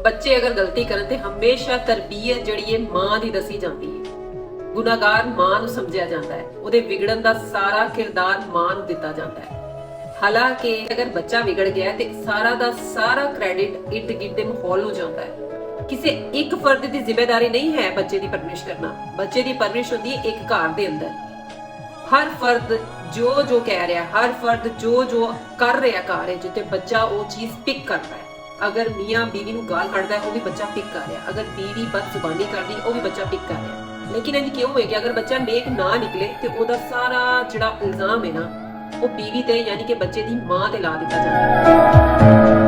ਬੱਚੇ ਅਗਰ ਗਲਤੀ ਕਰਨ ਤੇ ਹਮੇਸ਼ਾ ਤਰਬੀਅਤ ਜਿਹੜੀ ਹੈ ਮਾਂ ਦੀ ਦੱਸੀ ਜਾਂਦੀ ਹੈ। ਗੁਨਾਹਗਾਰ ਮਾਂ ਨੂੰ ਸਮਝਿਆ ਜਾਂਦਾ ਹੈ, ਉਹਦੇ ਵਿਗੜਨ ਦਾ ਸਾਰਾ ਕਿਰਦਾਰ ਮਾਂ ਨੂੰ ਦਿੱਤਾ ਜਾਂਦਾ ਹੈ। ਹਾਲਾਂਕਿ ਅਗਰ ਬੱਚਾ ਵਿਗੜ ਗਿਆ ਤੇ ਸਾਰਾ ਦਾ ਸਾਰਾ ਕ੍ਰੈਡਿਟ ਇਰਦ ਗਿਰਦ ਦੇ ਮਾਹੌਲ ਨੂੰ ਜਾਂਦਾ ਹੈ। ਕਿਸੇ ਇੱਕ ਫਰਦ ਦੀ ਜ਼ਿੰਮੇਵਾਰੀ ਨਹੀਂ ਹੈ ਬੱਚੇ ਦੀ ਪਰਵਰਿਸ਼ ਕਰਨਾ। ਬੱਚੇ ਦੀ ਪਰਵਰਿਸ਼ ਹੁੰਦੀ ਹੈ ਇੱਕ ਘਰ ਦੇ ਅੰਦਰ। ਹਰ ਫਰਦ ਜੋ ਕਹਿ ਰਿਹਾ, ਹਰ ਫਰਦ ਜੋ ਕਰ ਰਿਹਾ ਘਰ ਵਿੱਚ, ਤੇ ਬੱਚਾ ਉਹ ਚੀਜ਼ ਪਿਕ ਕਰਦਾ ਹੈ। ਅਗਰ ਮੀਆਂ ਬੀਵੀ ਨੂੰ ਗਾਲ ਕੱਢਦਾ ਹੈ, ਉਹ ਵੀ ਬੱਚਾ ਪਿਕ ਕਰ ਰਿਹਾ। ਅਗਰ ਬੀਵੀ ਬਦਜ਼ੁਬਾਨੀ ਕਰਦੀ, ਉਹ ਵੀ ਬੱਚਾ ਪਿਕ ਕਰ ਰਿਹਾ। ਲੇਕਿਨ ਇਹ ਕਿਉਂ ਹੈ ਕਿ ਅਗਰ ਬੱਚਾ ਨੇਕ ਨਾ ਨਿਕਲੇ ਤੇ ਉਹਦਾ ਸਾਰਾ ਜਿਹੜਾ ਇਲਜ਼ਾਮ ਹੈ ਨਾ, ਉਹ ਬੀਵੀ ਤੇ ਯਾਨੀ ਕਿ ਬੱਚੇ ਦੀ ਮਾਂ ਤੇ ਲਾ ਦਿੱਤਾ ਜਾਂਦਾ ਹੈ।